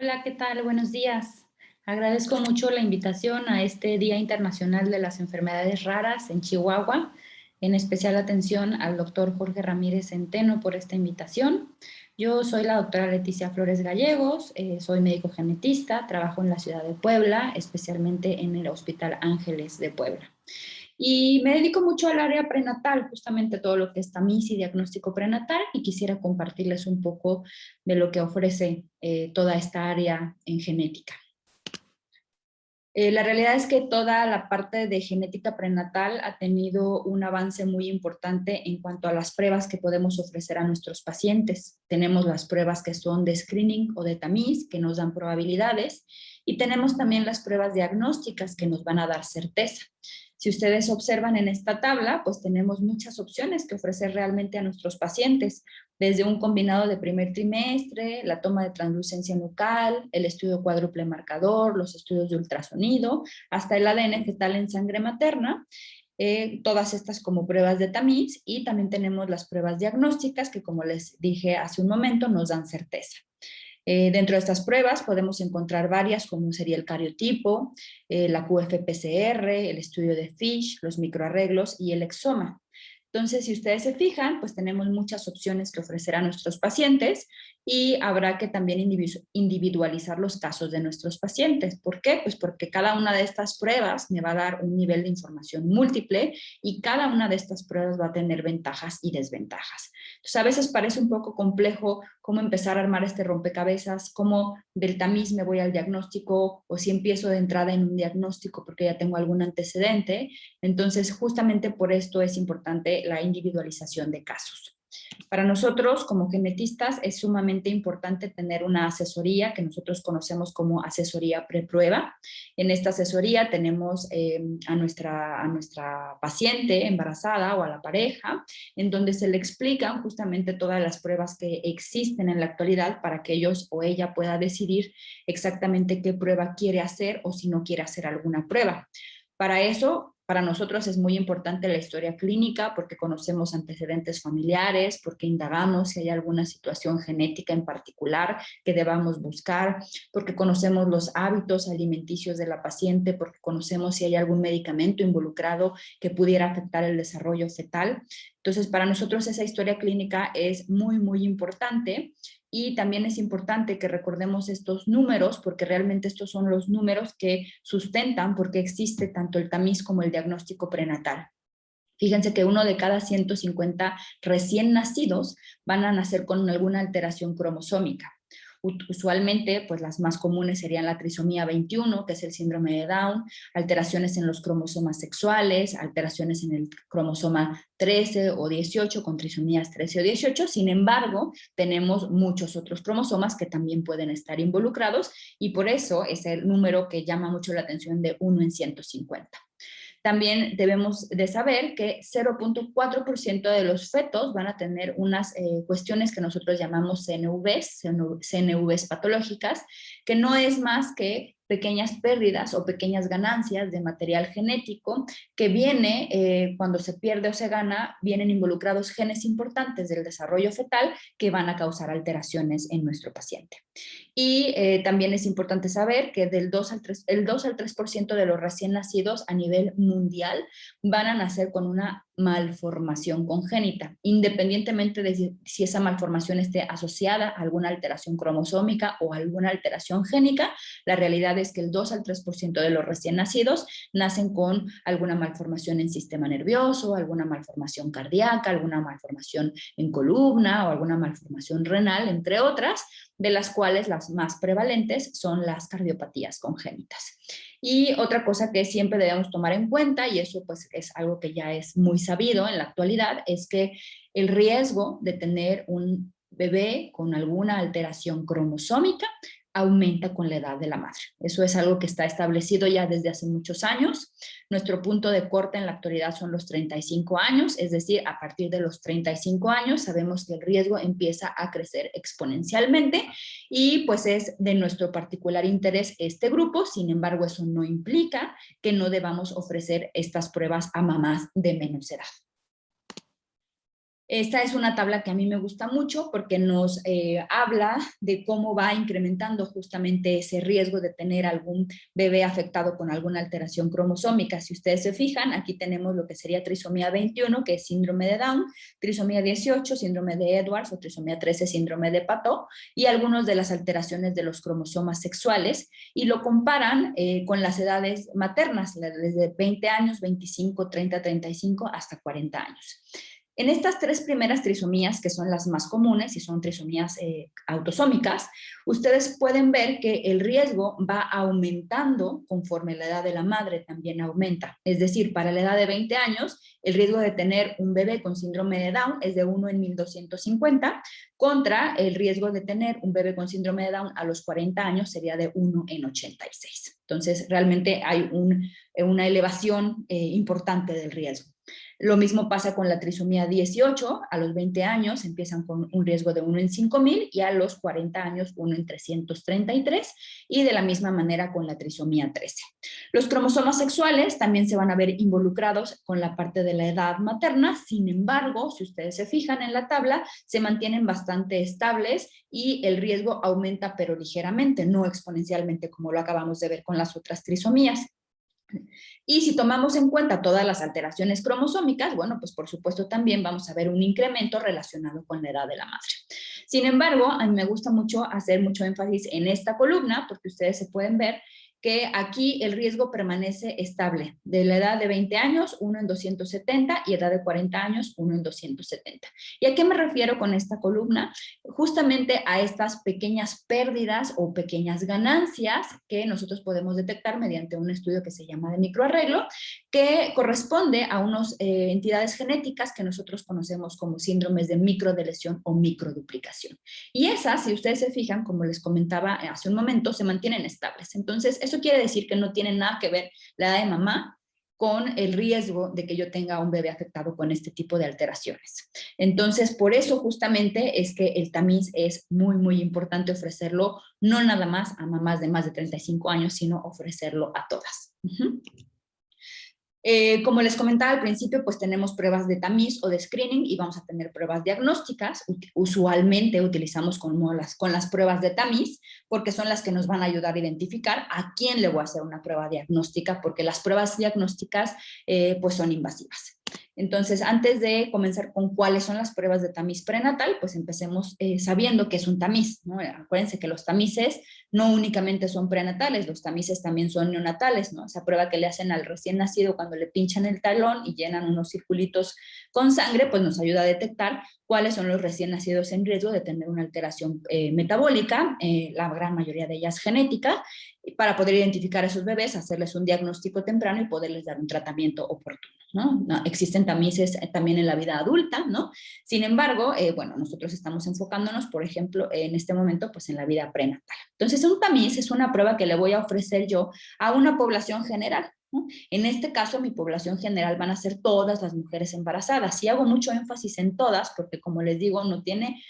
Hola, ¿qué tal? Buenos días. Agradezco mucho la invitación a este Día Internacional de las Enfermedades Raras en Chihuahua. En especial atención al doctor Jorge Ramírez Centeno por esta invitación. Yo soy la doctora Leticia Flores Gallegos, soy médico genetista, trabajo en la ciudad de Puebla, especialmente en el Hospital Ángeles de Puebla. Y me dedico mucho al área prenatal, justamente todo lo que es tamiz y diagnóstico prenatal, y quisiera compartirles un poco de lo que ofrece toda esta área en genética. La realidad es que toda la parte de genética prenatal ha tenido un avance muy importante en cuanto a las pruebas que podemos ofrecer a nuestros pacientes. Tenemos las pruebas que son de screening o de tamiz, que nos dan probabilidades, y tenemos también las pruebas diagnósticas que nos van a dar certeza. Si ustedes observan en esta tabla, pues tenemos muchas opciones que ofrecer realmente a nuestros pacientes, desde un combinado de primer trimestre, la toma de translucencia nucal, el estudio cuádruple marcador, los estudios de ultrasonido, hasta el ADN fetal en sangre materna, todas estas como pruebas de tamiz, y también tenemos las pruebas diagnósticas que, como les dije hace un momento, nos dan certeza. Dentro de estas pruebas podemos encontrar varias, como sería el cariotipo, la QFPCR, el estudio de Fish, los microarreglos y el exoma. Entonces, si ustedes se fijan, pues tenemos muchas opciones que ofrecer a nuestros pacientes, y habrá que también individualizar los casos de nuestros pacientes. ¿Por qué? Pues porque cada una de estas pruebas me va a dar un nivel de información múltiple, y cada una de estas pruebas va a tener ventajas y desventajas. Entonces, a veces parece un poco complejo cómo empezar a armar este rompecabezas, cómo del tamiz me voy al diagnóstico, o si empiezo de entrada en un diagnóstico porque ya tengo algún antecedente. Entonces, justamente por esto es importante la individualización de casos. Para nosotros, como genetistas, es sumamente importante tener una asesoría que nosotros conocemos como asesoría preprueba. En esta asesoría tenemos a nuestra paciente embarazada o a la pareja, en donde se le explican justamente todas las pruebas que existen en la actualidad para que ellos o ella pueda decidir exactamente qué prueba quiere hacer o si no quiere hacer alguna prueba. Para eso, para nosotros es muy importante la historia clínica, porque conocemos antecedentes familiares, porque indagamos si hay alguna situación genética en particular que debamos buscar, porque conocemos los hábitos alimenticios de la paciente, porque conocemos si hay algún medicamento involucrado que pudiera afectar el desarrollo fetal. Entonces, para nosotros esa historia clínica es muy, muy importante. Y también es importante que recordemos estos números, porque realmente estos son los números que sustentan por qué existe tanto el tamiz como el diagnóstico prenatal. Fíjense que uno de cada 150 recién nacidos van a nacer con alguna alteración cromosómica. Usualmente, pues las más comunes serían la trisomía 21, que es el síndrome de Down, alteraciones en los cromosomas sexuales, alteraciones en el cromosoma 13 o 18, con trisomías 13 o 18. Sin embargo, tenemos muchos otros cromosomas que también pueden estar involucrados, y por eso es el número que llama mucho la atención de 1 en 150. También debemos de saber que 0.4% de los fetos van a tener unas cuestiones que nosotros llamamos CNVs patológicas, que no es más que pequeñas pérdidas o pequeñas ganancias de material genético que viene, cuando se pierde o se gana, vienen involucrados genes importantes del desarrollo fetal que van a causar alteraciones en nuestro paciente. Y también es importante saber que del 2 al 3, el 2 al 3% de los recién nacidos a nivel mundial van a nacer con una malformación congénita, independientemente de si esa malformación esté asociada a alguna alteración cromosómica o alguna alteración génica. La realidad es que el 2 al 3% de los recién nacidos nacen con alguna malformación en sistema nervioso, alguna malformación cardíaca, alguna malformación en columna o alguna malformación renal, entre otras, de las cuales las más prevalentes son las cardiopatías congénitas. Y otra cosa que siempre debemos tomar en cuenta, y eso pues es algo que ya es muy sabido en la actualidad, es que el riesgo de tener un bebé con alguna alteración cromosómica aumenta con la edad de la madre. Eso es algo que está establecido ya desde hace muchos años. Nuestro punto de corte en la actualidad son los 35 años, es decir, a partir de los 35 años sabemos que el riesgo empieza a crecer exponencialmente, y pues es de nuestro particular interés este grupo. Sin embargo, eso no implica que no debamos ofrecer estas pruebas a mamás de menos edad. Esta es una tabla que a mí me gusta mucho porque nos habla de cómo va incrementando justamente ese riesgo de tener algún bebé afectado con alguna alteración cromosómica. Si ustedes se fijan, aquí tenemos lo que sería trisomía 21, que es síndrome de Down, trisomía 18, síndrome de Edwards, o trisomía 13, síndrome de Patot, y algunas de las alteraciones de los cromosomas sexuales, y lo comparan con las edades maternas, desde 20 años, 25, 30, 35, hasta 40 años. En estas tres primeras trisomías, que son las más comunes y son trisomías autosómicas, ustedes pueden ver que el riesgo va aumentando conforme la edad de la madre también aumenta. Es decir, para la edad de 20 años, el riesgo de tener un bebé con síndrome de Down es de 1 en 1250, contra el riesgo de tener un bebé con síndrome de Down a los 40 años sería de 1 en 86. Entonces, realmente hay una elevación importante del riesgo. Lo mismo pasa con la trisomía 18, a los 20 años empiezan con un riesgo de 1 en 5,000 y a los 40 años 1 en 333, y de la misma manera con la trisomía 13. Los cromosomas sexuales también se van a ver involucrados con la parte de la edad materna, sin embargo, si ustedes se fijan en la tabla, se mantienen bastante estables y el riesgo aumenta pero ligeramente, no exponencialmente como lo acabamos de ver con las otras trisomías. Y si tomamos en cuenta todas las alteraciones cromosómicas, bueno, pues por supuesto también vamos a ver un incremento relacionado con la edad de la madre. Sin embargo, a mí me gusta mucho hacer mucho énfasis en esta columna, porque ustedes se pueden ver que aquí el riesgo permanece estable. De la edad de 20 años, 1 en 270, y edad de 40 años, 1 en 270. ¿Y a qué me refiero con esta columna? Justamente a estas pequeñas pérdidas o pequeñas ganancias que nosotros podemos detectar mediante un estudio que se llama de microarreglo, que corresponde a unas entidades genéticas que nosotros conocemos como síndromes de microdeleción o microduplicación. Y esas, si ustedes se fijan, como les comentaba hace un momento, se mantienen estables. Entonces, eso quiere decir que no tiene nada que ver la edad de mamá con el riesgo de que yo tenga un bebé afectado con este tipo de alteraciones. Entonces, por eso justamente es que el tamiz es muy, muy importante ofrecerlo, no nada más a mamás de más de 35 años, sino ofrecerlo a todas. Como les comentaba al principio, pues tenemos pruebas de tamiz o de screening y vamos a tener pruebas diagnósticas. Usualmente utilizamos con las pruebas de tamiz porque son las que nos van a ayudar a identificar a quién le voy a hacer una prueba diagnóstica, porque las pruebas diagnósticas pues son invasivas. Entonces, antes de comenzar con cuáles son las pruebas de tamiz prenatal, pues empecemos sabiendo qué es un tamiz, ¿no? Acuérdense que los tamices no únicamente son prenatales, los tamices también son neonatales, ¿no? Esa prueba que le hacen al recién nacido cuando le pinchan el talón y llenan unos circulitos con sangre, pues nos ayuda a detectar cuáles son los recién nacidos en riesgo de tener una alteración metabólica, la gran mayoría de ellas genética, para poder identificar a esos bebés, hacerles un diagnóstico temprano y poderles dar un tratamiento oportuno, ¿no? Existen tamices también en la vida adulta, ¿no? Sin embargo, bueno, nosotros estamos enfocándonos, por ejemplo, en este momento, pues en la vida prenatal. Entonces, un tamiz es una prueba que le voy a ofrecer yo a una población general, ¿no? En este caso, mi población general van a ser todas las mujeres embarazadas. Y hago mucho énfasis en todas, porque como les digo, no tiene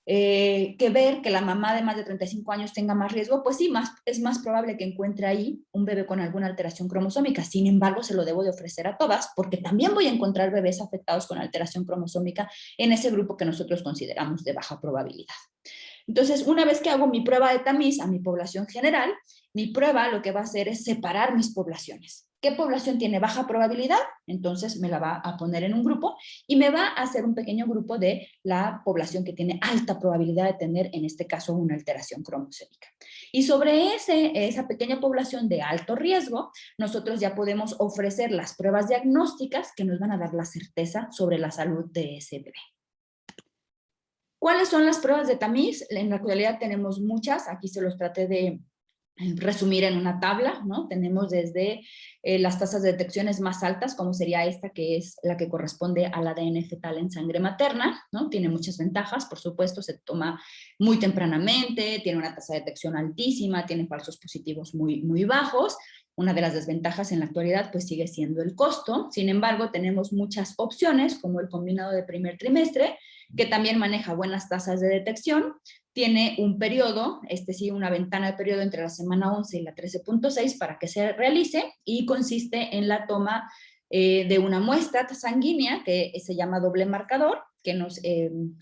que ver que la mamá de más de 35 años tenga más riesgo, pues sí, es más probable que encuentre ahí un bebé con alguna alteración cromosómica. Sin embargo, se lo debo de ofrecer a todas, porque también voy a encontrar bebés afectados con alteración cromosómica en ese grupo que nosotros consideramos de baja probabilidad. Entonces, una vez que hago mi prueba de tamiz a mi población general, mi prueba lo que va a hacer es separar mis poblaciones. ¿Qué población tiene baja probabilidad? Entonces me la va a poner en un grupo y me va a hacer un pequeño grupo de la población que tiene alta probabilidad de tener, en este caso, una alteración cromosómica. Y sobre esa pequeña población de alto riesgo, nosotros ya podemos ofrecer las pruebas diagnósticas que nos van a dar la certeza sobre la salud de ese bebé. ¿Cuáles son las pruebas de tamiz? En la actualidad tenemos muchas, aquí se los traté de resumir en una tabla, ¿no? Tenemos desde las tasas de detecciones más altas, como sería esta, que es la que corresponde al ADN fetal en sangre materna, ¿no? Tiene muchas ventajas, por supuesto, se toma muy tempranamente, tiene una tasa de detección altísima, tiene falsos positivos muy, muy bajos. Una de las desventajas en la actualidad pues sigue siendo el costo. Sin embargo, tenemos muchas opciones, como el combinado de primer trimestre, que también maneja buenas tasas de detección. Tiene un periodo, sí, una ventana de periodo entre la semana 11 y la 13.6 para que se realice, y consiste en la toma de una muestra sanguínea que se llama doble marcador, que nos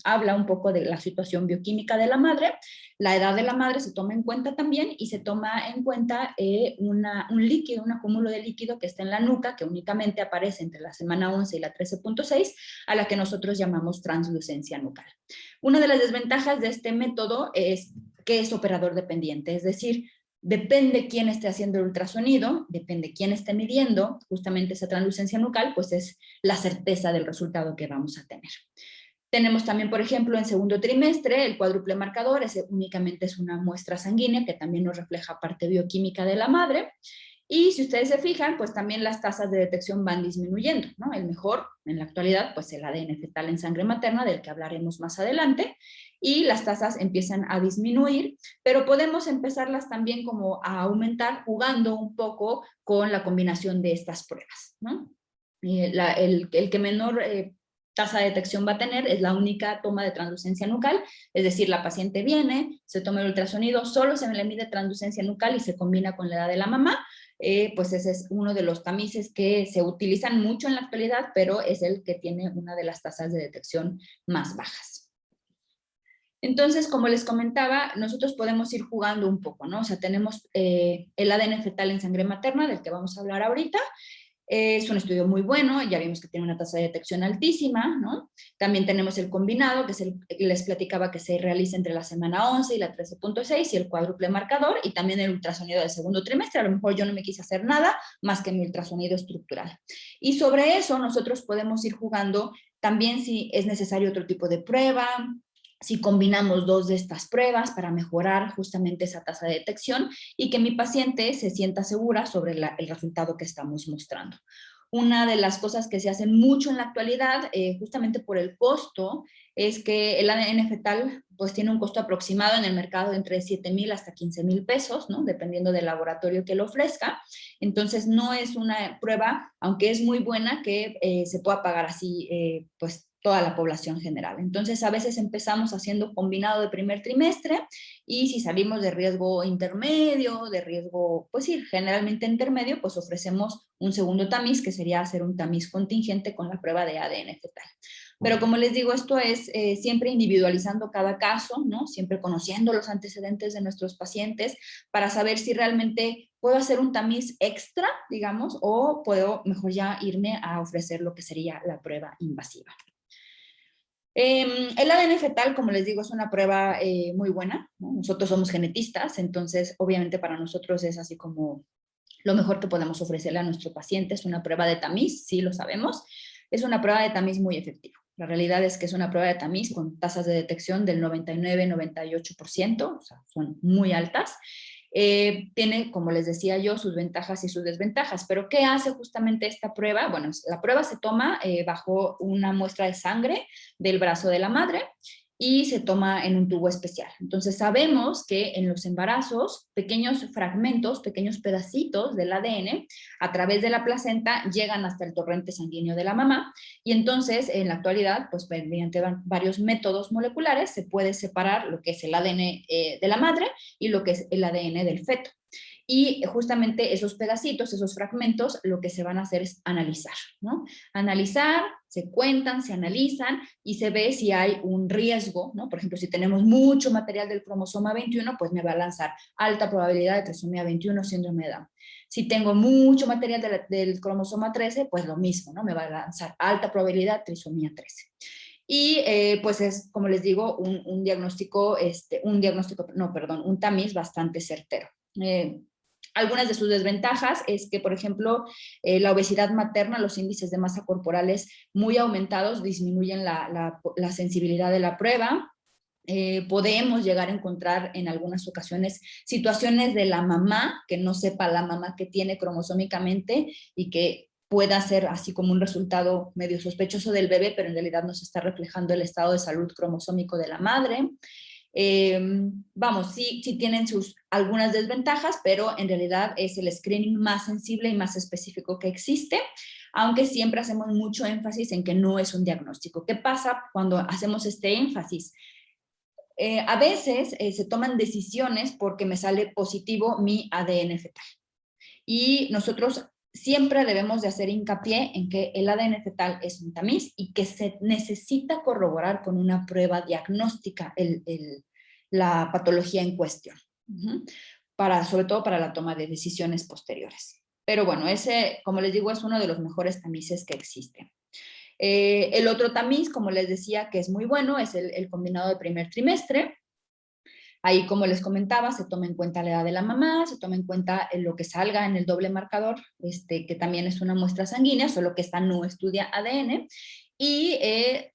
habla un poco de la situación bioquímica de la madre. La edad de la madre se toma en cuenta también y se toma en cuenta un líquido, un acúmulo de líquido que está en la nuca, que únicamente aparece entre la semana 11 y la 13.6, a la que nosotros llamamos translucencia nucal. Una de las desventajas de este método es que es operador dependiente, es decir, depende quién esté haciendo el ultrasonido, depende quién esté midiendo justamente esa translucencia nucal, pues es la certeza del resultado que vamos a tener. Tenemos también, por ejemplo, en segundo trimestre, el cuádruple marcador, ese únicamente es una muestra sanguínea que también nos refleja parte bioquímica de la madre. Y si ustedes se fijan, pues también las tasas de detección van disminuyendo, ¿no? El mejor en la actualidad, pues el ADN fetal en sangre materna, del que hablaremos más adelante, y las tasas empiezan a disminuir, pero podemos empezarlas también como a aumentar jugando un poco con la combinación de estas pruebas, ¿no? El que menor tasa de detección va a tener es la única toma de translucencia nucal, es decir, la paciente viene, se toma el ultrasonido, solo se le mide translucencia nucal y se combina con la edad de la mamá. Pues ese es uno de los tamices que se utilizan mucho en la actualidad, pero es el que tiene una de las tasas de detección más bajas. Entonces, como les comentaba, nosotros podemos ir jugando un poco, ¿no? O sea, tenemos el ADN fetal en sangre materna, del que vamos a hablar ahorita. Es un estudio muy bueno, ya vimos que tiene una tasa de detección altísima, ¿no? También tenemos el combinado, que es les platicaba que se realiza entre la semana 11 y la 13.6, y el cuádruple marcador, y también el ultrasonido del segundo trimestre. A lo mejor yo no me quise hacer nada más que mi ultrasonido estructural. Y sobre eso nosotros podemos ir jugando también si es necesario otro tipo de prueba, si combinamos dos de estas pruebas para mejorar justamente esa tasa de detección y que mi paciente se sienta segura sobre el resultado que estamos mostrando. Una de las cosas que se hacen mucho en la actualidad, justamente por el costo, es que el ADN fetal pues tiene un costo aproximado en el mercado de entre 7,000 hasta 15,000 pesos, ¿no? Dependiendo del laboratorio que lo ofrezca. Entonces no es una prueba, aunque es muy buena, que se pueda pagar así, pues toda la población general. Entonces, a veces empezamos haciendo combinado de primer trimestre y si salimos de riesgo intermedio, de riesgo, pues sí, generalmente intermedio, pues ofrecemos un segundo tamiz, que sería hacer un tamiz contingente con la prueba de ADN fetal. Pero como les digo, esto es siempre individualizando cada caso, ¿no? Siempre conociendo los antecedentes de nuestros pacientes para saber si realmente puedo hacer un tamiz extra, digamos, o puedo mejor ya irme a ofrecer lo que sería la prueba invasiva. El ADN fetal, como les digo, es una prueba muy buena, ¿no? Nosotros somos genetistas, entonces obviamente para nosotros es así como lo mejor que podemos ofrecerle a nuestro paciente. Es una prueba de tamiz, sí lo sabemos, es una prueba de tamiz muy efectiva. La realidad es que es una prueba de tamiz con tasas de detección del 99-98%, o sea, son muy altas. Tiene, como les decía yo, sus ventajas y sus desventajas. Pero ¿qué hace justamente esta prueba? Bueno, la prueba se toma bajo una muestra de sangre del brazo de la madre y se toma en un tubo especial. Entonces sabemos que en los embarazos pequeños fragmentos, pequeños pedacitos del ADN a través de la placenta llegan hasta el torrente sanguíneo de la mamá y entonces en la actualidad, pues mediante varios métodos moleculares se puede separar lo que es el ADN de la madre y lo que es el ADN del feto. Y justamente esos pedacitos, esos fragmentos, lo que se van a hacer es analizar, ¿no? Analizar, se cuentan, se analizan y se ve si hay un riesgo, ¿no? Por ejemplo, si tenemos mucho material del cromosoma 21, pues me va a lanzar alta probabilidad de trisomía 21, síndrome de Down. Si tengo mucho material del cromosoma 13, pues lo mismo, ¿no? Me va a lanzar alta probabilidad trisomía 13. Y pues es, como les digo, un diagnóstico, un tamiz bastante certero. Algunas de sus desventajas es que, por ejemplo, la obesidad materna, los índices de masa corporales muy aumentados disminuyen la sensibilidad de la prueba. Podemos llegar a encontrar en algunas ocasiones situaciones de la mamá, que no sepa la mamá que tiene cromosómicamente y que pueda ser así como un resultado medio sospechoso del bebé, pero en realidad nos está reflejando el estado de salud cromosómico de la madre. Vamos, sí tienen algunas desventajas, pero en realidad es el screening más sensible y más específico que existe, aunque siempre hacemos mucho énfasis en que no es un diagnóstico. ¿Qué pasa cuando hacemos este énfasis? A veces se toman decisiones porque me sale positivo mi ADN fetal. Y nosotros siempre debemos de hacer hincapié en que el ADN fetal es un tamiz y que se necesita corroborar con una prueba diagnóstica la patología en cuestión, sobre todo para la toma de decisiones posteriores. Pero bueno, ese, como les digo, es uno de los mejores tamices que existen. El otro tamiz, como les decía, que es muy bueno, es el combinado de primer trimestre. Ahí, como les comentaba, se toma en cuenta la edad de la mamá, se toma en cuenta lo que salga en el doble marcador, que también es una muestra sanguínea, solo que esta no estudia ADN, y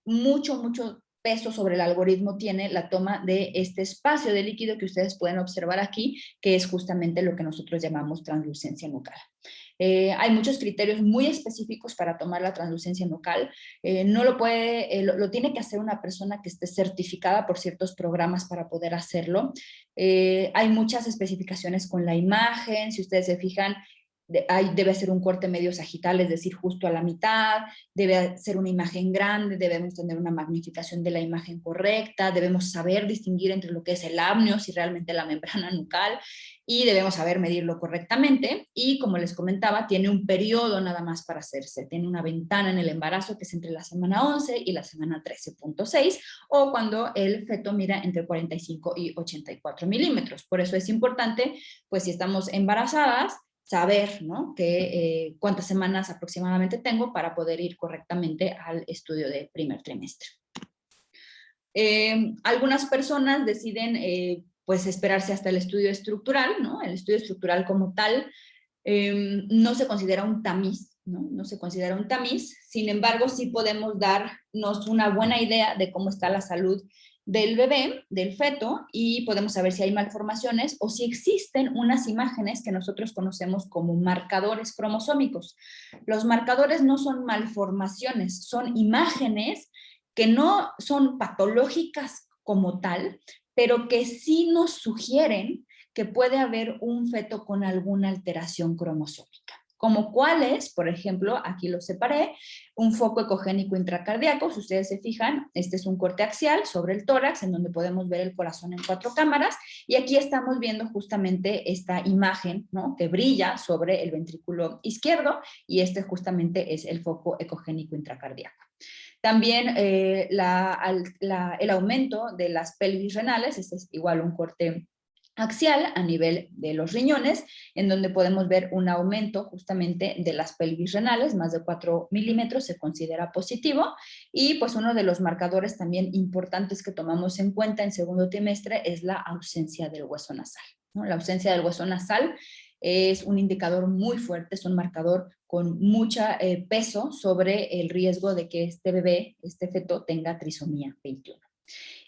mucho peso sobre el algoritmo tiene la toma de este espacio de líquido que ustedes pueden observar aquí, que es justamente lo que nosotros llamamos translucencia nucal. Hay muchos criterios muy específicos para tomar la translucencia nucal. No lo puede, lo tiene que hacer una persona que esté certificada por ciertos programas para poder hacerlo. Hay muchas especificaciones con la imagen. Si ustedes se fijan, debe ser un corte medio sagital, es decir, justo a la mitad, debe ser una imagen grande, debemos tener una magnificación de la imagen correcta, debemos saber distinguir entre lo que es el amnio, si realmente la membrana nucal, y debemos saber medirlo correctamente. Y como les comentaba, tiene un periodo nada más para hacerse, tiene una ventana en el embarazo que es entre la semana 11 y la semana 13.6, o cuando el feto mira entre 45 y 84 milímetros. Por eso es importante, pues si estamos embarazadas, saber, ¿no?, cuántas semanas aproximadamente tengo para poder ir correctamente al estudio de primer trimestre. Algunas personas deciden pues esperarse hasta el estudio estructural, ¿no? El estudio estructural como tal no se considera un tamiz, ¿no? No se considera un tamiz, sin embargo sí podemos darnos una buena idea de cómo está la salud del bebé, del feto, y podemos saber si hay malformaciones o si existen unas imágenes que nosotros conocemos como marcadores cromosómicos. Los marcadores no son malformaciones, son imágenes que no son patológicas como tal, pero que sí nos sugieren que puede haber un feto con alguna alteración cromosómica. Como cuáles, por ejemplo, aquí lo separé, un foco ecogénico intracardíaco, si ustedes se fijan, este es un corte axial sobre el tórax, en donde podemos ver el corazón en 4 cámaras, y aquí estamos viendo justamente esta imagen, ¿no?, que brilla sobre el ventrículo izquierdo, y este justamente es el foco ecogénico intracardíaco. También el aumento de las pelvis renales, este es igual un corte axial a nivel de los riñones, en donde podemos ver un aumento justamente de las pelvis renales, más de 4 milímetros se considera positivo, y pues uno de los marcadores también importantes que tomamos en cuenta en segundo trimestre es la ausencia del hueso nasal, ¿no? La ausencia del hueso nasal es un indicador muy fuerte, es un marcador con mucho peso sobre el riesgo de que este bebé, este feto, tenga trisomía 21.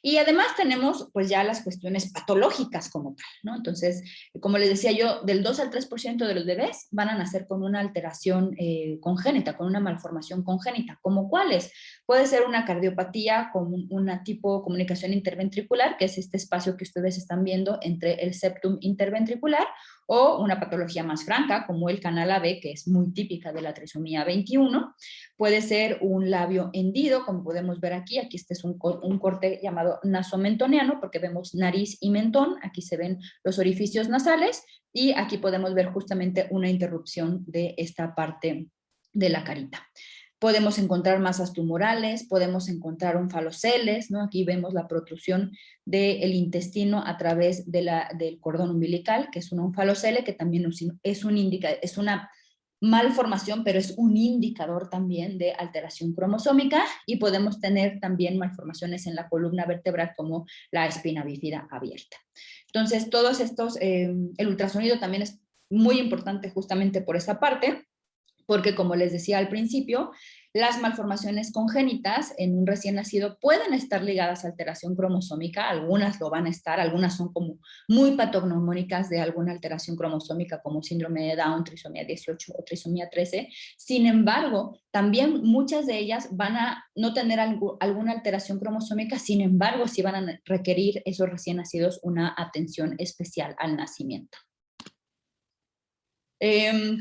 Y además tenemos pues ya las cuestiones patológicas como tal, ¿no? Entonces, como les decía yo, del 2 al 3% de los bebés van a nacer con una alteración congénita, con una malformación congénita. ¿Como cuáles? Puede ser una cardiopatía con una tipo comunicación interventricular, que es este espacio que ustedes están viendo entre el septum interventricular, o una patología más franca, como el canal AB, que es muy típica de la trisomía 21. Puede ser un labio hendido, como podemos ver aquí. Aquí este es un corte llamado nasomentoniano, porque vemos nariz y mentón. Aquí se ven los orificios nasales, y aquí podemos ver justamente una interrupción de esta parte de la carita. Podemos encontrar masas tumorales, podemos encontrar onfaloceles, ¿no? Aquí vemos la protrusión del intestino a través del cordón umbilical, que es un onfalocele, que también es una malformación, pero es un indicador también de alteración cromosómica, y podemos tener también malformaciones en la columna vertebral como la espina bífida abierta. Entonces, todos estos, el ultrasonido también es muy importante justamente por esa parte, porque como les decía al principio, las malformaciones congénitas en un recién nacido pueden estar ligadas a alteración cromosómica, algunas lo van a estar, algunas son como muy patognomónicas de alguna alteración cromosómica como síndrome de Down, trisomía 18 o trisomía 13. Sin embargo, también muchas de ellas van a no tener alguna alteración cromosómica, sin embargo, sí van a requerir esos recién nacidos una atención especial al nacimiento.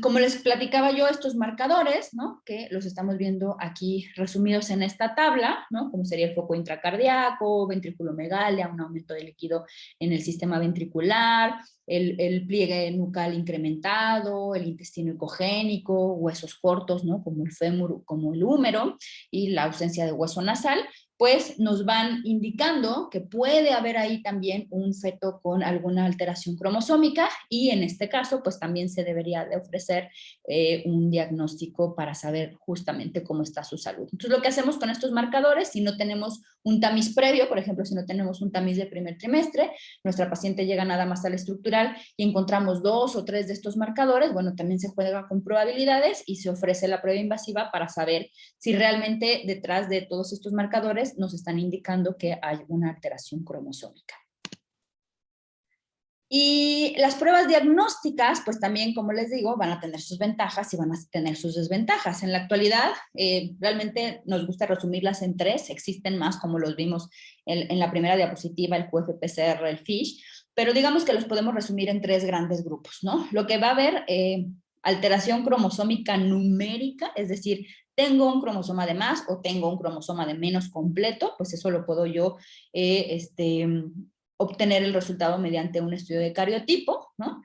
Como les platicaba yo, estos marcadores, ¿no?, que los estamos viendo aquí resumidos en esta tabla, ¿no?, como sería el foco intracardíaco, ventriculomegalia, un aumento de líquido en el sistema ventricular, el pliegue nucal incrementado, el intestino ecogénico, huesos cortos, ¿no? Como el fémur, como el húmero, y la ausencia de hueso nasal, pues nos van indicando que puede haber ahí también un feto con alguna alteración cromosómica, y en este caso pues también se debería de ofrecer un diagnóstico para saber justamente cómo está su salud. Entonces lo que hacemos con estos marcadores, si no tenemos un tamiz previo, por ejemplo, si no tenemos un tamiz de primer trimestre, nuestra paciente llega nada más al estructural y encontramos 2 o 3 de estos marcadores, bueno, también se juega con probabilidades y se ofrece la prueba invasiva para saber si realmente detrás de todos estos marcadores nos están indicando que hay una alteración cromosómica. Y las pruebas diagnósticas, pues también, como les digo, van a tener sus ventajas y van a tener sus desventajas. En la actualidad, realmente nos gusta resumirlas en 3, existen más, como los vimos en la primera diapositiva, el QFPCR, el FISH, pero digamos que los podemos resumir en 3 grandes grupos, ¿no? Lo que va a haber, alteración cromosómica numérica, es decir, tengo un cromosoma de más o tengo un cromosoma de menos completo, pues eso lo puedo yo obtener el resultado mediante un estudio de cariotipo, ¿no?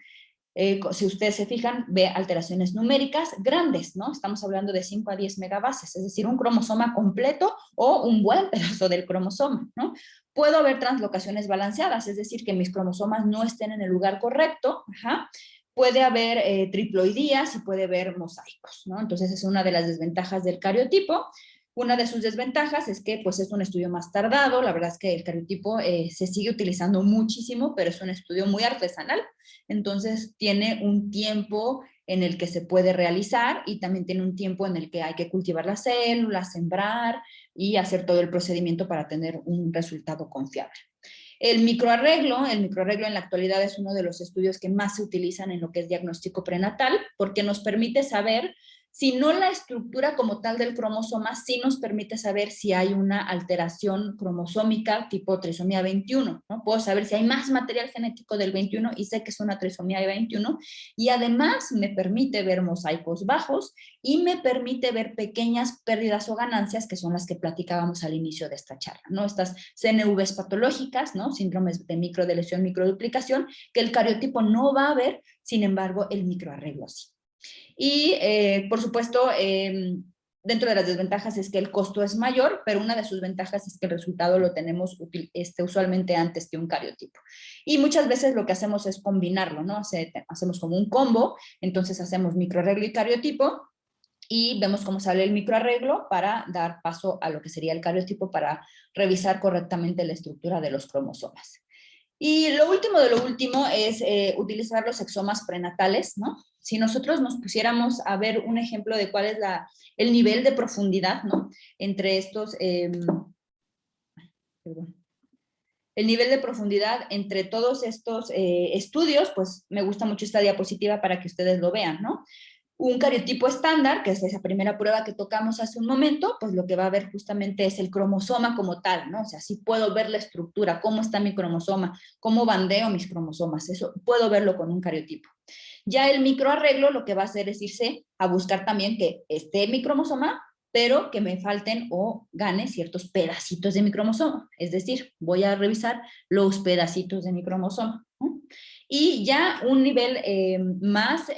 Si ustedes se fijan, ve alteraciones numéricas grandes, ¿no? Estamos hablando de 5 a 10 megabases, es decir, un cromosoma completo o un buen pedazo del cromosoma, ¿no? Puedo haber translocaciones balanceadas, es decir, que mis cromosomas no estén en el lugar correcto, ajá. Puede haber triploidías y puede haber mosaicos, ¿no? Entonces es una de las desventajas del cariotipo. Una de sus desventajas es que pues, es un estudio más tardado, la verdad es que el cariotipo se sigue utilizando muchísimo, pero es un estudio muy artesanal, entonces tiene un tiempo en el que se puede realizar y también tiene un tiempo en el que hay que cultivar las células, sembrar y hacer todo el procedimiento para tener un resultado confiable. El microarreglo en la actualidad es uno de los estudios que más se utilizan en lo que es diagnóstico prenatal, porque nos permite saber, si no la estructura como tal del cromosoma, sí nos permite saber si hay una alteración cromosómica tipo trisomía 21, ¿no? Puedo saber si hay más material genético del 21 y sé que es una trisomía 21, y además me permite ver mosaicos bajos y me permite ver pequeñas pérdidas o ganancias, que son las que platicábamos al inicio de esta charla, ¿no? Estas CNVs patológicas, ¿no? Síndromes de microdeleción, microduplicación, que el cariotipo no va a ver, sin embargo, el microarreglo sí. Y, por supuesto, dentro de las desventajas es que el costo es mayor, pero una de sus ventajas es que el resultado lo tenemos usualmente antes que un cariotipo. Y muchas veces lo que hacemos es combinarlo, ¿no? Hacemos como un combo, entonces hacemos microarreglo y cariotipo, y vemos cómo sale el microarreglo para dar paso a lo que sería el cariotipo para revisar correctamente la estructura de los cromosomas. Y lo último de lo último es utilizar los exomas prenatales, ¿no? Si nosotros nos pusiéramos a ver un ejemplo de cuál es el nivel de profundidad, ¿no? Entre estos, el nivel de profundidad entre todos estos estudios, pues me gusta mucho esta diapositiva para que ustedes lo vean, ¿no? Un cariotipo estándar, que es esa primera prueba que tocamos hace un momento, pues lo que va a ver justamente es el cromosoma como tal, ¿no? O sea, sí puedo ver la estructura, cómo está mi cromosoma, cómo bandeo mis cromosomas, eso puedo verlo con un cariotipo. Ya el microarreglo lo que va a hacer es irse a buscar también que esté mi cromosoma, pero que me falten o gane ciertos pedacitos de mi cromosoma. Es decir, voy a revisar los pedacitos de mi cromosoma, ¿no? Y ya un nivel más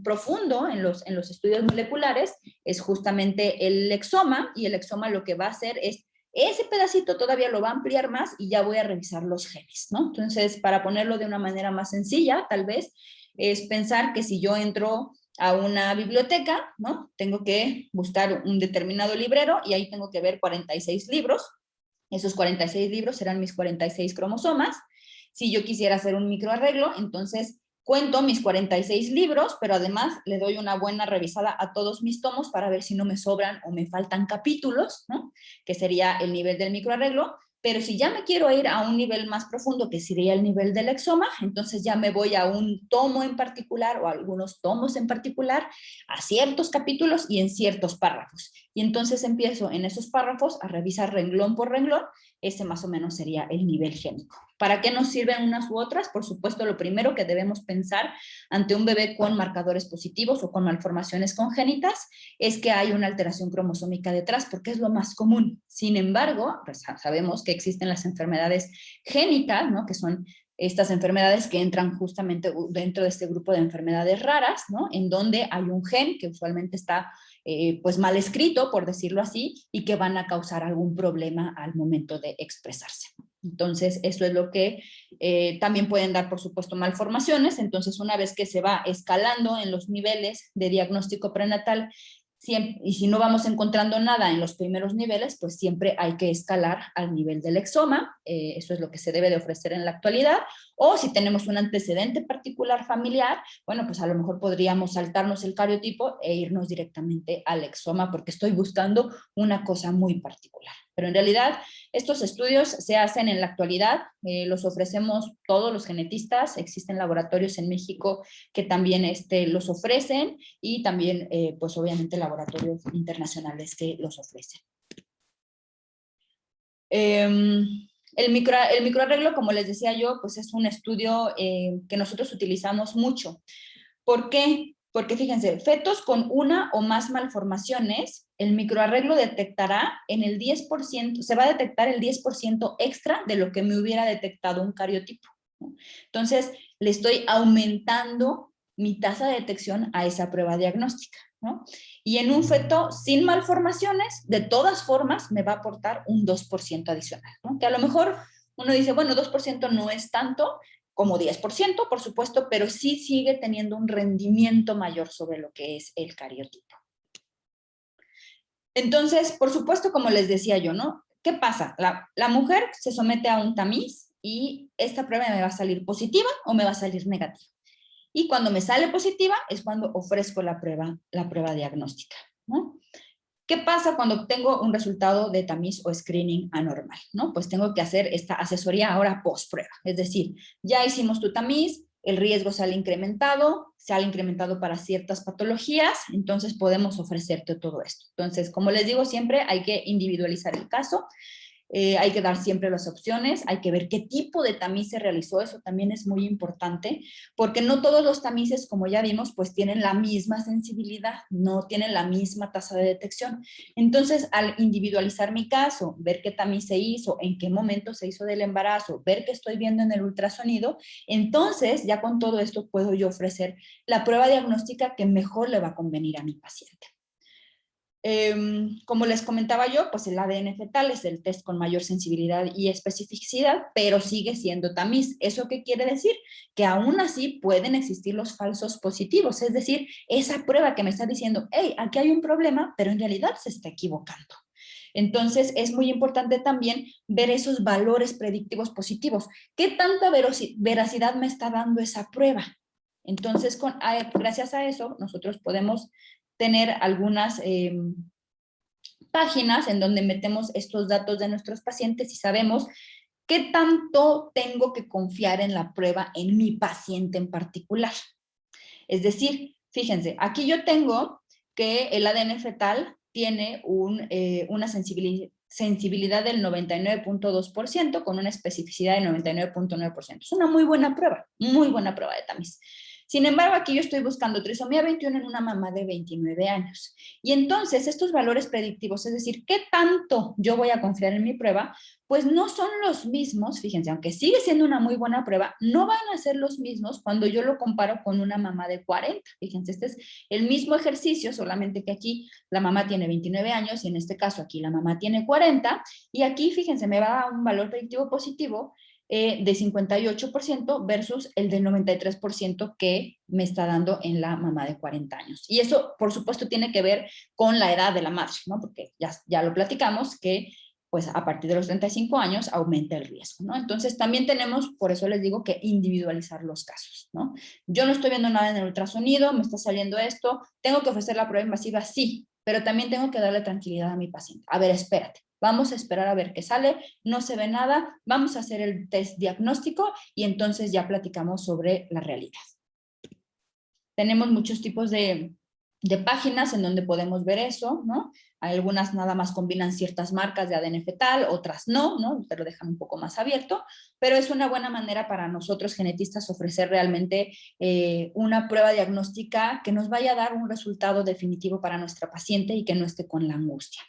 profundo en los estudios moleculares es justamente el exoma, y el exoma lo que va a hacer es, ese pedacito todavía lo va a ampliar más y ya voy a revisar los genes, ¿no? Entonces, para ponerlo de una manera más sencilla, tal vez, es pensar que si yo entro a una biblioteca, ¿no? Tengo que buscar un determinado librero y ahí tengo que ver 46 libros. Esos 46 libros serán mis 46 cromosomas. Si yo quisiera hacer un microarreglo, entonces cuento mis 46 libros, pero además le doy una buena revisada a todos mis tomos para ver si no me sobran o me faltan capítulos, ¿no? Que sería el nivel del microarreglo. Pero si ya me quiero ir a un nivel más profundo, que sería el nivel del exoma, entonces ya me voy a un tomo en particular o a algunos tomos en particular, a ciertos capítulos y en ciertos párrafos. Y entonces empiezo en esos párrafos a revisar renglón por renglón. Ese más o menos sería el nivel génico. ¿Para qué nos sirven unas u otras? Por supuesto, lo primero que debemos pensar ante un bebé con marcadores positivos o con malformaciones congénitas es que hay una alteración cromosómica detrás, porque es lo más común. Sin embargo, pues sabemos que existen las enfermedades génicas, ¿no? Que son estas enfermedades que entran justamente dentro de este grupo de enfermedades raras, ¿no? En donde hay un gen que usualmente está pues mal escrito, por decirlo así, y que van a causar algún problema al momento de expresarse. Entonces, eso es lo que también pueden dar, por supuesto, malformaciones. Entonces, una vez que se va escalando en los niveles de diagnóstico prenatal, y si no vamos encontrando nada en los primeros niveles, pues siempre hay que escalar al nivel del exoma, eso es lo que se debe de ofrecer en la actualidad, o si tenemos un antecedente particular familiar, bueno, pues a lo mejor podríamos saltarnos el cariotipo e irnos directamente al exoma, porque estoy buscando una cosa muy particular. Pero en realidad estos estudios se hacen en la actualidad, los ofrecemos todos los genetistas, existen laboratorios en México que también los ofrecen y también, pues obviamente, laboratorios internacionales que los ofrecen. El microarreglo, como les decía yo, pues es un estudio que nosotros utilizamos mucho. ¿Por qué? Porque fíjense, fetos con una o más malformaciones, el microarreglo detectará en el 10%, se va a detectar el 10% extra de lo que me hubiera detectado un cariotipo, ¿no? Entonces, le estoy aumentando mi tasa de detección a esa prueba diagnóstica, ¿no? Y en un feto sin malformaciones, de todas formas, me va a aportar un 2% adicional, ¿no? Que a lo mejor uno dice, bueno, 2% no es tanto, como 10%, por supuesto, pero sí sigue teniendo un rendimiento mayor sobre lo que es el cariotipo. Entonces, por supuesto, como les decía yo, ¿no? ¿Qué pasa? La mujer se somete a un tamiz y esta prueba me va a salir positiva o me va a salir negativa. Y cuando me sale positiva es cuando ofrezco la prueba diagnóstica, ¿no? ¿Qué pasa cuando obtengo un resultado de tamiz o screening anormal? ¿No? Pues tengo que hacer esta asesoría ahora post-prueba. Es decir, ya hicimos tu tamiz, el riesgo sale incrementado para ciertas patologías, entonces podemos ofrecerte todo esto. Entonces, como les digo siempre, hay que individualizar el caso. Hay que dar siempre las opciones, hay que ver qué tipo de tamiz se realizó, eso también es muy importante, porque no todos los tamices, como ya vimos, pues tienen la misma sensibilidad, no tienen la misma tasa de detección. Entonces, al individualizar mi caso, ver qué tamiz se hizo, en qué momento se hizo del embarazo, ver qué estoy viendo en el ultrasonido, entonces ya con todo esto puedo yo ofrecer la prueba diagnóstica que mejor le va a convenir a mi paciente. Como les comentaba yo, pues el ADN fetal es el test con mayor sensibilidad y especificidad, pero sigue siendo tamiz. ¿Eso qué quiere decir? Que aún así pueden existir los falsos positivos, es decir, esa prueba que me está diciendo, hey, aquí hay un problema, pero en realidad se está equivocando. Entonces, es muy importante también ver esos valores predictivos positivos. ¿Qué tanta veracidad me está dando esa prueba? Entonces, gracias a eso, nosotros podemos tener algunas páginas en donde metemos estos datos de nuestros pacientes y sabemos qué tanto tengo que confiar en la prueba en mi paciente en particular. Es decir, fíjense, aquí yo tengo que el ADN fetal tiene una sensibilidad del 99.2% con una especificidad del 99.9%. Es una muy buena prueba de tamiz. Sin embargo, aquí yo estoy buscando trisomía 21 en una mamá de 29 años. Y entonces estos valores predictivos, es decir, ¿qué tanto yo voy a confiar en mi prueba? Pues no son los mismos, fíjense, aunque sigue siendo una muy buena prueba, no van a ser los mismos cuando yo lo comparo con una mamá de 40. Fíjense, este es el mismo ejercicio, solamente que aquí la mamá tiene 29 años y en este caso aquí la mamá tiene 40. Y aquí, fíjense, me va a dar un valor predictivo positivo de 58% versus el de 93% que me está dando en la mamá de 40 años. Y eso, por supuesto, tiene que ver con la edad de la madre, ¿no? Porque ya lo platicamos, que pues a partir de los 35 años aumenta el riesgo, ¿no? Entonces también tenemos, por eso les digo, que individualizar los casos, ¿no? Yo no estoy viendo nada en el ultrasonido, me está saliendo esto, ¿tengo que ofrecer la prueba invasiva? Sí, pero también tengo que darle tranquilidad a mi paciente. A ver, espérate, vamos a esperar a ver qué sale, no se ve nada, vamos a hacer el test diagnóstico y entonces ya platicamos sobre la realidad. Tenemos muchos tipos de páginas en donde podemos ver eso, ¿no? Algunas nada más combinan ciertas marcas de ADN fetal, otras no, ¿no? Te lo dejan un poco más abierto, pero es una buena manera para nosotros genetistas ofrecer realmente una prueba diagnóstica que nos vaya a dar un resultado definitivo para nuestra paciente y que no esté con la angustia.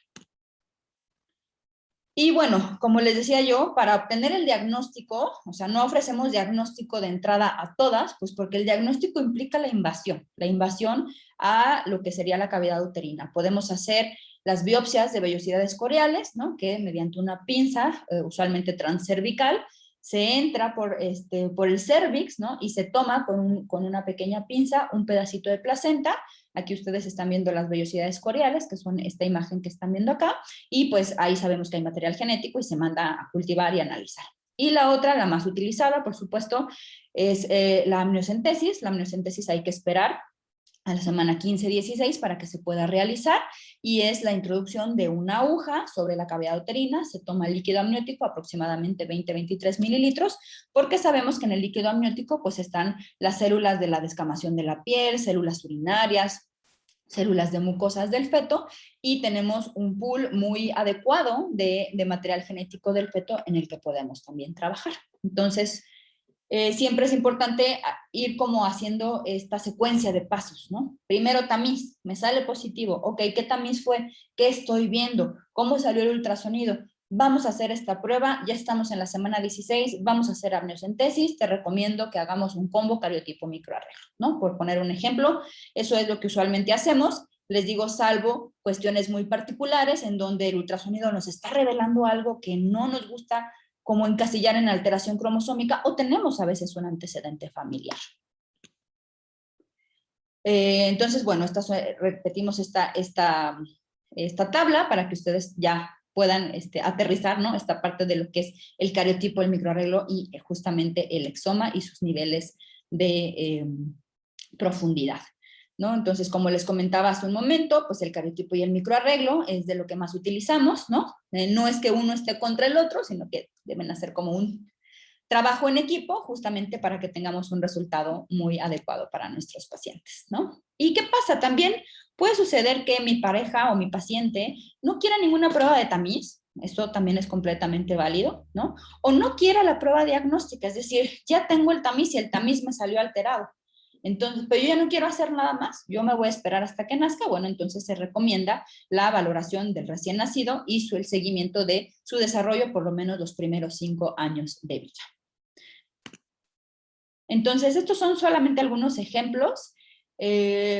Y bueno, como les decía yo, para obtener el diagnóstico, o sea, no ofrecemos diagnóstico de entrada a todas, pues porque el diagnóstico implica la invasión a lo que sería la cavidad uterina. Podemos hacer las biopsias de vellosidades coriales, ¿no? Que mediante una pinza, usualmente transcervical, se entra por el cervix, ¿no? Y se toma con una pequeña pinza un pedacito de placenta. Aquí ustedes están viendo las vellosidades coriales, que son esta imagen que están viendo acá, y pues ahí sabemos que hay material genético y se manda a cultivar y analizar. Y la otra, la más utilizada, por supuesto, es la amniocentesis. La amniocentesis hay que esperar a la semana 15-16 para que se pueda realizar, y es la introducción de una aguja sobre la cavidad uterina. Se toma líquido amniótico, aproximadamente 20-23 mililitros, porque sabemos que en el líquido amniótico pues están las células de la descamación de la piel, células urinarias, células de mucosas del feto, y tenemos un pool muy adecuado de material genético del feto en el que podemos también trabajar. Entonces, siempre es importante ir como haciendo esta secuencia de pasos, ¿no? Primero tamiz, me sale positivo, ok, ¿qué tamiz fue? ¿Qué estoy viendo? ¿Cómo salió el ultrasonido? Vamos a hacer esta prueba, ya estamos en la semana 16, vamos a hacer amniocentesis, te recomiendo que hagamos un combo cariotipo microarreglo, ¿no? Por poner un ejemplo, eso es lo que usualmente hacemos. Les digo, salvo cuestiones muy particulares en donde el ultrasonido nos está revelando algo que no nos gusta, como encasillar en alteración cromosómica, o tenemos a veces un antecedente familiar. Entonces, bueno, repetimos esta tabla para que ustedes ya puedan aterrizar, ¿no? Esta parte de lo que es el cariotipo, el microarreglo y justamente el exoma y sus niveles de profundidad, ¿no? Entonces, como les comentaba hace un momento, pues el cariotipo y el microarreglo es de lo que más utilizamos, ¿no? No es que uno esté contra el otro, sino que deben hacer como un trabajo en equipo justamente para que tengamos un resultado muy adecuado para nuestros pacientes, ¿no? ¿Y qué pasa? También puede suceder que mi pareja o mi paciente no quiera ninguna prueba de tamiz, eso también es completamente válido, ¿no? O no quiera la prueba diagnóstica, es decir, ya tengo el tamiz y el tamiz me salió alterado. Entonces, pero yo ya no quiero hacer nada más, yo me voy a esperar hasta que nazca. Bueno, entonces se recomienda la valoración del recién nacido y el seguimiento de su desarrollo por lo menos los primeros 5 años de vida. Entonces, estos son solamente algunos ejemplos.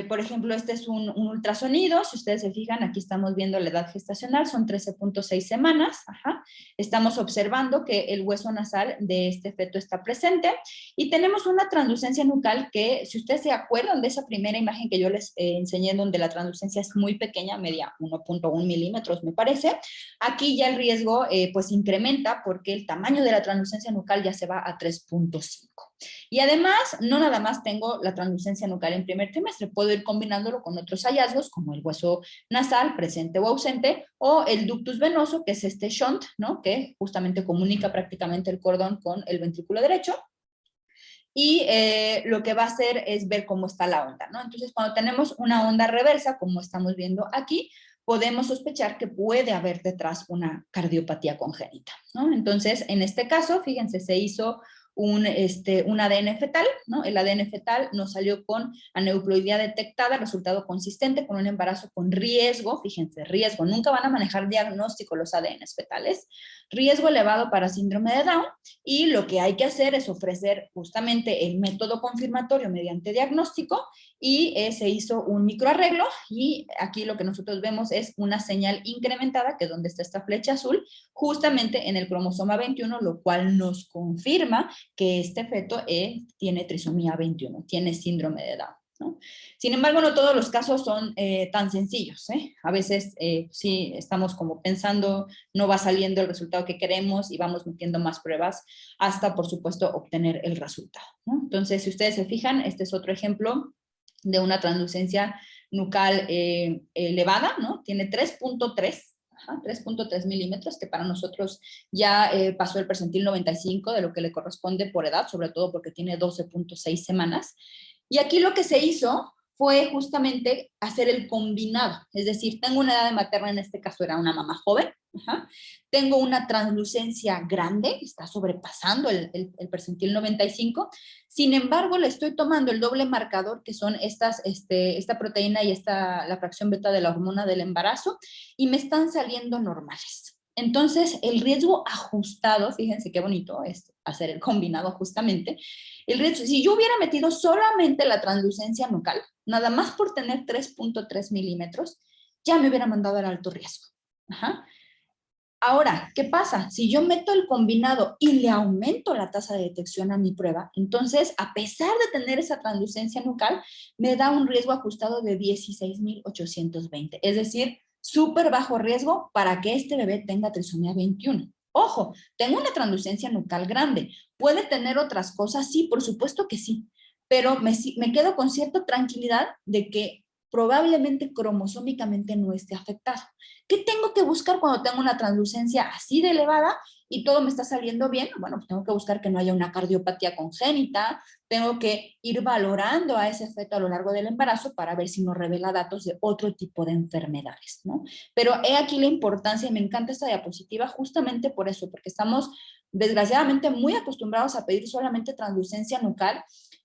Por ejemplo, este es un ultrasonido. Si ustedes se fijan, aquí estamos viendo la edad gestacional, son 13.6 semanas. Ajá. Estamos observando que el hueso nasal de este feto está presente, y tenemos una translucencia nucal que, si ustedes se acuerdan de esa primera imagen que yo les enseñé, donde la translucencia es muy pequeña, media 1.1 milímetros, me parece, aquí ya el riesgo pues incrementa, porque el tamaño de la translucencia nucal ya se va a 3.5. Y además, no nada más tengo la translucencia nucal en primer trimestre, puedo ir combinándolo con otros hallazgos, como el hueso nasal presente o ausente, o el ductus venoso, que es este shunt, ¿no? Que justamente comunica prácticamente el cordón con el ventrículo derecho. Y lo que va a hacer es ver cómo está la onda, ¿no? Entonces, cuando tenemos una onda reversa, como estamos viendo aquí, podemos sospechar que puede haber detrás una cardiopatía congénita, ¿no? Entonces, en este caso, fíjense, se hizo un ADN fetal, ¿no? El ADN fetal nos salió con aneuploidía detectada, resultado consistente con un embarazo con riesgo. Fíjense, riesgo, nunca van a manejar diagnóstico los ADNs fetales, riesgo elevado para síndrome de Down, y lo que hay que hacer es ofrecer justamente el método confirmatorio mediante diagnóstico, y se hizo un microarreglo, y aquí lo que nosotros vemos es una señal incrementada, que es donde está esta flecha azul, justamente en el cromosoma 21, lo cual nos confirma que este feto tiene trisomía 21, tiene síndrome de Down, ¿no? Sin embargo, no todos los casos son tan sencillos, ¿eh? A veces sí estamos como pensando, no va saliendo el resultado que queremos, y vamos metiendo más pruebas hasta, por supuesto, obtener el resultado, ¿no? Entonces, si ustedes se fijan, este es otro ejemplo de una translucencia nucal elevada, ¿no? Tiene 3.3 milímetros, que para nosotros ya pasó el percentil 95 de lo que le corresponde por edad, sobre todo porque tiene 12.6 semanas. Y aquí lo que se hizo fue justamente hacer el combinado, es decir, tengo una edad materna, en este caso era una mamá joven, ajá. Tengo una translucencia grande, está sobrepasando el percentil 95, sin embargo, le estoy tomando el doble marcador, que son esta proteína y la fracción beta de la hormona del embarazo, y me están saliendo normales. Entonces, el riesgo ajustado, fíjense qué bonito es hacer el combinado justamente, el riesgo, si yo hubiera metido solamente la translucencia nucal, nada más por tener 3.3 milímetros, ya me hubiera mandado al alto riesgo. Ajá. Ahora, ¿qué pasa? Si yo meto el combinado y le aumento la tasa de detección a mi prueba, entonces, a pesar de tener esa translucencia nucal, me da un riesgo ajustado de 16.820. Es decir, súper bajo riesgo para que este bebé tenga trisomía 21. Ojo, tengo una translucencia nucal grande. ¿Puede tener otras cosas? Sí, por supuesto que sí. Pero me quedo con cierta tranquilidad de que probablemente cromosómicamente no esté afectado. ¿Qué tengo que buscar cuando tengo una translucencia así de elevada y todo me está saliendo bien? Bueno, pues tengo que buscar que no haya una cardiopatía congénita, tengo que ir valorando a ese feto a lo largo del embarazo para ver si nos revela datos de otro tipo de enfermedades, ¿no? Pero he aquí la importancia, y me encanta esta diapositiva justamente por eso, porque estamos desgraciadamente muy acostumbrados a pedir solamente translucencia nucal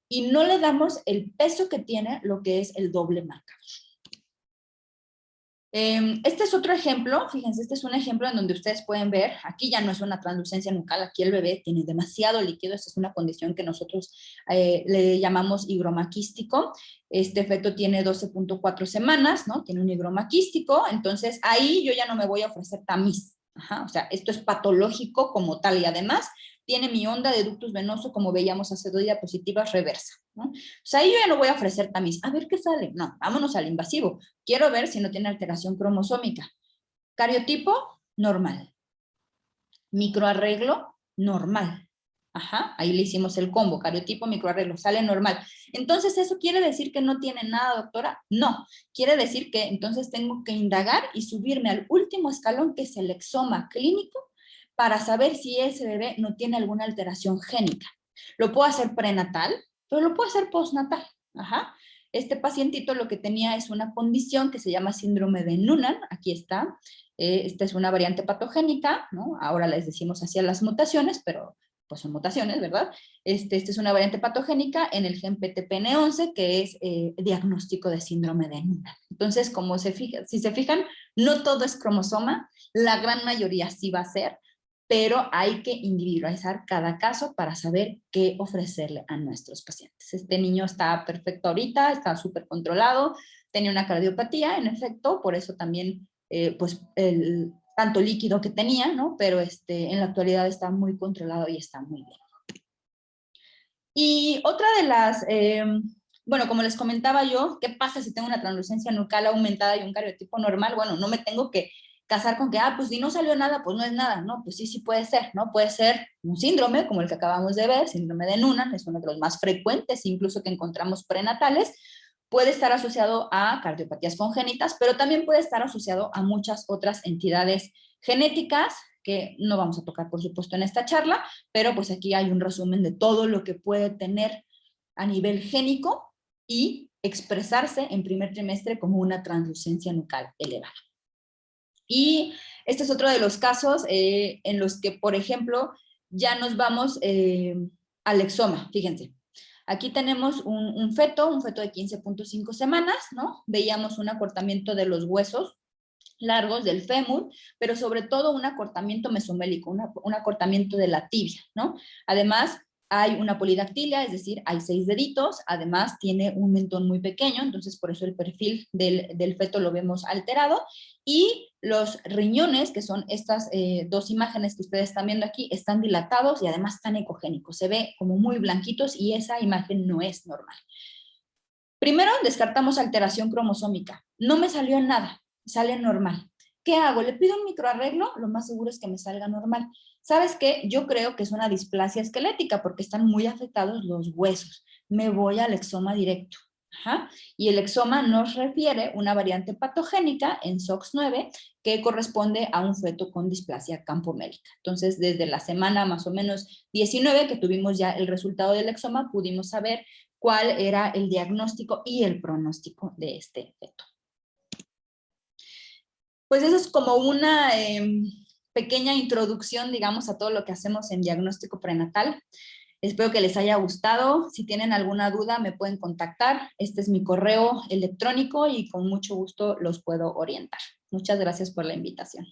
y no le damos el peso que tiene lo que es el doble marcador. Este es otro ejemplo, fíjense, este es un ejemplo en donde ustedes pueden ver, aquí ya no es una translucencia nucal, aquí el bebé tiene demasiado líquido, esta es una condición que nosotros le llamamos higroma quístico, este feto tiene 12.4 semanas, ¿no? Tiene un higroma quístico, entonces ahí yo ya no me voy a ofrecer tamiz, ajá, o sea, esto es patológico como tal y además tiene mi onda de ductus venoso como veíamos hace 2 diapositivas reversa, ¿no? O sea, ahí yo ya no voy a ofrecer tamiz, a ver qué sale, no, vámonos al invasivo. Quiero ver si no tiene alteración cromosómica. Cariotipo, normal. Microarreglo, normal. Ajá, ahí le hicimos el combo, cariotipo, microarreglo, sale normal. Entonces, ¿eso quiere decir que no tiene nada, doctora? No, quiere decir que entonces tengo que indagar y subirme al último escalón, que es el exoma clínico, para saber si ese bebé no tiene alguna alteración génica. Lo puedo hacer prenatal, pero lo puedo hacer postnatal. Ajá. Este pacientito lo que tenía es una condición que se llama síndrome de Noonan, aquí está. Esta es una variante patogénica, ¿no? Ahora les decimos así a las mutaciones, pero pues son mutaciones, ¿verdad? Esta es una variante patogénica en el gen PTPN11, que es diagnóstico de síndrome de Noonan. Entonces, como si se fijan, no todo es cromosoma, la gran mayoría sí va a ser, pero hay que individualizar cada caso para saber qué ofrecerle a nuestros pacientes. Este niño está perfecto ahorita, está súper controlado, tenía una cardiopatía, en efecto, por eso también, pues, el tanto líquido que tenía, ¿no? Pero en la actualidad está muy controlado y está muy bien. Y otra de las, bueno, como les comentaba yo, ¿qué pasa si tengo una translucencia nucal aumentada y un cariotipo normal? Bueno, no me tengo que casar con que, pues si no salió nada, pues no es nada, ¿no? Pues sí, sí puede ser, ¿no? Puede ser un síndrome, como el que acabamos de ver, síndrome de Noonan, es uno de los más frecuentes, incluso que encontramos prenatales, puede estar asociado a cardiopatías congénitas, pero también puede estar asociado a muchas otras entidades genéticas que no vamos a tocar, por supuesto, en esta charla, pero pues aquí hay un resumen de todo lo que puede tener a nivel génico y expresarse en primer trimestre como una translucencia nucal elevada. Y este es otro de los casos en los que, por ejemplo, ya nos vamos al exoma, fíjense. Aquí tenemos un feto de 15.5 semanas, ¿no? Veíamos un acortamiento de los huesos largos del fémur, pero sobre todo un acortamiento mesomélico, un acortamiento de la tibia, ¿no? Además, hay una polidactilia, es decir, hay 6 deditos, además tiene un mentón muy pequeño, entonces por eso el perfil del feto lo vemos alterado, y los riñones, que son estas 2 imágenes que ustedes están viendo aquí, están dilatados y además están ecogénicos, se ve como muy blanquitos y esa imagen no es normal. Primero, descartamos alteración cromosómica. No me salió nada, sale normal. ¿Qué hago? ¿Le pido un microarreglo? Lo más seguro es que me salga normal. ¿Sabes qué? Yo creo que es una displasia esquelética porque están muy afectados los huesos. Me voy al exoma directo. Ajá. Y el exoma nos refiere una variante patogénica en SOX9 que corresponde a un feto con displasia campomélica. Entonces, desde la semana más o menos 19 que tuvimos ya el resultado del exoma, pudimos saber cuál era el diagnóstico y el pronóstico de este feto. Pues eso es como una pequeña introducción, digamos, a todo lo que hacemos en diagnóstico prenatal. Espero que les haya gustado. Si tienen alguna duda, me pueden contactar. Este es mi correo electrónico y con mucho gusto los puedo orientar. Muchas gracias por la invitación.